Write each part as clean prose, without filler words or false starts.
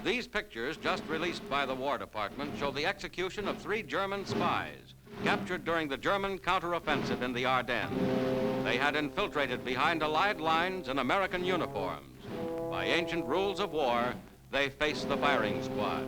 These pictures, just released by the War Department, show the execution of 3 German spies captured during the German counteroffensive in the Ardennes. They had infiltrated behind Allied lines in American uniforms. By ancient rules of war, they faced the firing squad.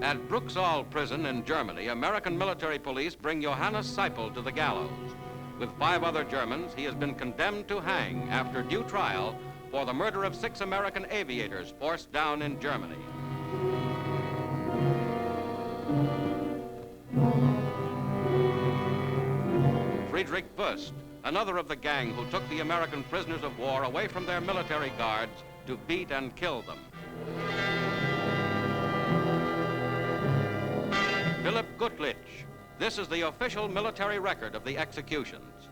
At Bruchsal prison in Germany, American military police bring Johannes Seipel to the gallows. With 5 other Germans, he has been condemned to hang after due trial for the murder of 6 American aviators forced down in Germany. Friedrich Wüst, another of the gang who took the American prisoners of war away from their military guards to beat and kill them. Philip Gutlich. This is the official military record of the executions.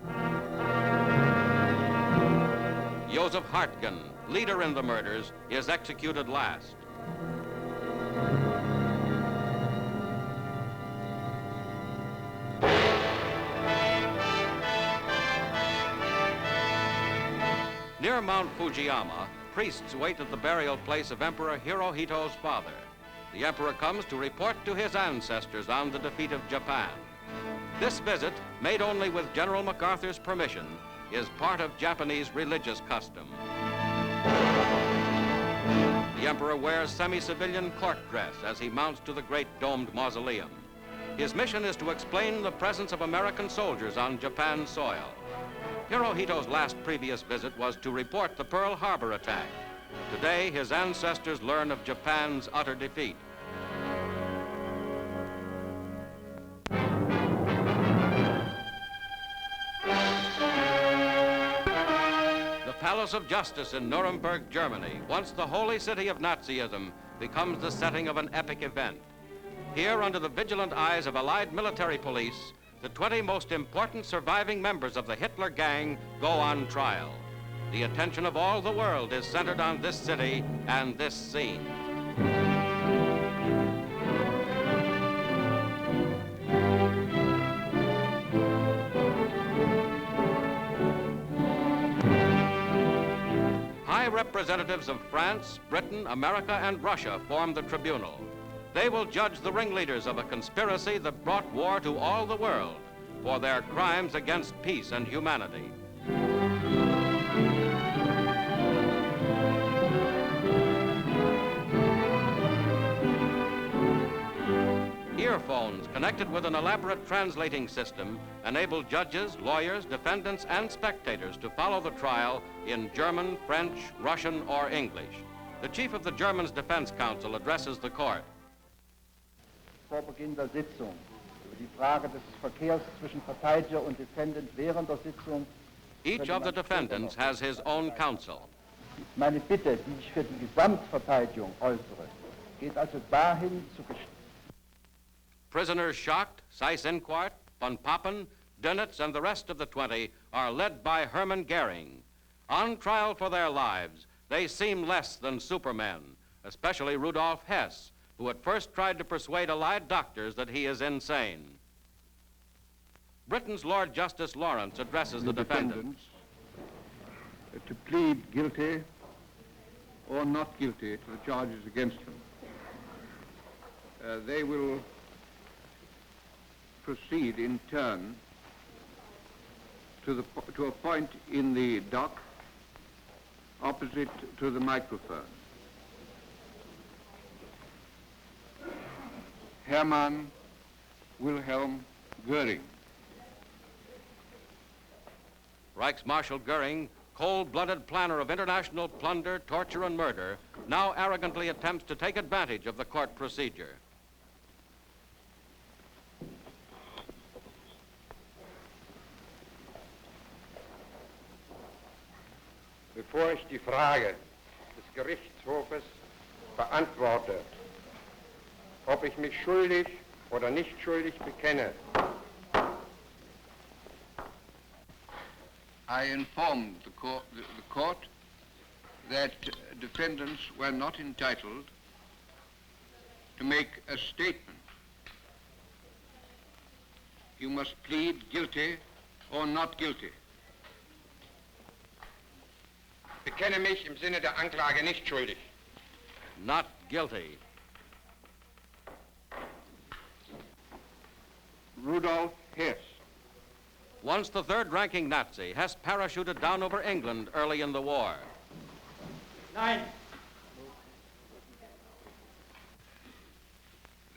Joseph Hartgen, leader in the murders, is executed last. Near Mount Fujiyama, priests wait at the burial place of Emperor Hirohito's father. The emperor comes to report to his ancestors on the defeat of Japan. This visit, made only with General MacArthur's permission, is part of Japanese religious custom. The emperor wears semi-civilian court dress as he mounts to the great domed mausoleum. His mission is to explain the presence of American soldiers on Japan's soil. Hirohito's last previous visit was to report the Pearl Harbor attack. Today, his ancestors learn of Japan's utter defeat. The Palace of Justice in Nuremberg, Germany, once the holy city of Nazism, becomes the setting of an epic event. Here, under the vigilant eyes of Allied military police, the 20 most important surviving members of the Hitler gang go on trial. The attention of all the world is centered on this city and this scene. High representatives of France, Britain, America, and Russia form the tribunal. They will judge the ringleaders of a conspiracy that brought war to all the world for their crimes against peace and humanity. Earphones connected with an elaborate translating system enable judges, lawyers, defendants, and spectators to follow the trial in German, French, Russian, or English. The chief of the Germans Defense Council addresses the court. Vor Beginn der Sitzung über die Frage des Verkehrs zwischen Verteidiger und Defendant während der Sitzung. Each of the defendants has his own counsel. Meine Bitte, die ich für die Gesamtverteidigung äußere, geht also dahin zu Prisoners Schacht, Seyss-Inquart, von Papen, Dönitz, and the rest of the 20 are led by Hermann Goring. On trial for their lives, they seem less than supermen, especially Rudolph Hess, who at first tried to persuade Allied doctors that he is insane. Britain's Lord Justice Lawrence addresses the defendants. To plead guilty or not guilty to the charges against them. They will proceed in turn to a point in the dock opposite to the microphone. Hermann Wilhelm Goring. Reichsmarshal Goering, cold-blooded planner of international plunder, torture, and murder, now arrogantly attempts to take advantage of the court procedure. Bevor ich die Frage des Gerichtshofes beantworte, ob ich mich schuldig oder nicht schuldig bekenne, I informed the court that defendants were not entitled to make a statement. You must plead guilty or not guilty. Ich bekenne mich im Sinne der Anklage nicht schuldig. Not guilty. Rudolph Hess. Once the third-ranking Nazi, Hess parachuted down over England early in the war. Nein.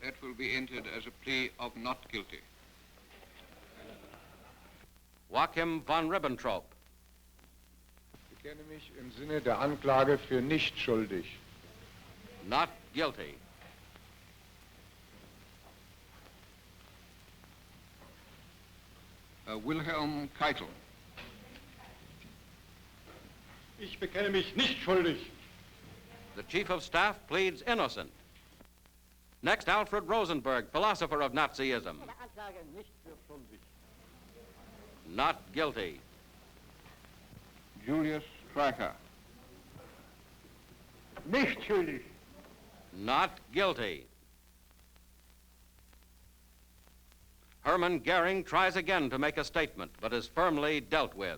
That will be entered as a plea of not guilty. Joachim von Ribbentrop. Ich bekenne mich im Sinne der Anklage für nicht schuldig. Not guilty. Wilhelm Keitel. Ich bekenne mich nicht schuldig. The Chief of Staff pleads innocent. Next, Alfred Rosenberg, philosopher of Nazism. Not guilty. Julius Streicher. Nicht schuldig. Not guilty. Hermann Goring tries again to make a statement, but is firmly dealt with.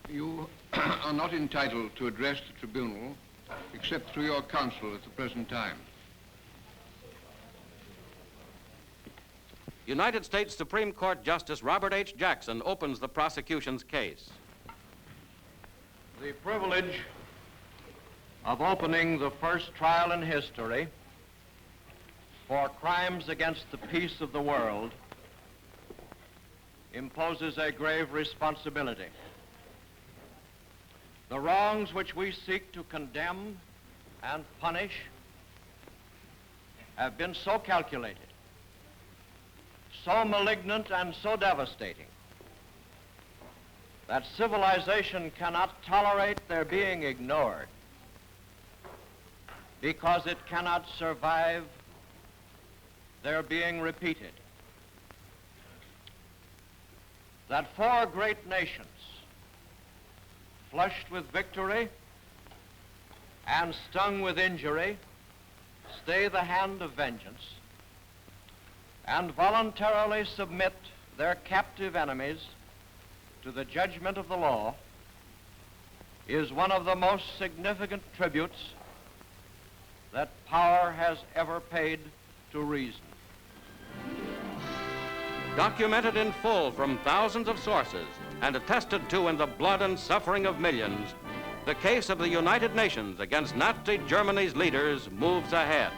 You are not entitled to address the tribunal except through your counsel at the present time. United States Supreme Court Justice Robert H. Jackson opens the prosecution's case. The privilege of opening the first trial in history for crimes against the peace of the world imposes a grave responsibility. The wrongs which we seek to condemn and punish have been so calculated, so malignant and so devastating that civilization cannot tolerate their being ignored because it cannot survive their being repeated. That four great nations, flushed with victory and stung with injury, stay the hand of vengeance and voluntarily submit their captive enemies to the judgment of the law is one of the most significant tributes that power has ever paid to reason. Documented in full from thousands of sources and attested to in the blood and suffering of millions, the case of the United Nations against Nazi Germany's leaders moves ahead.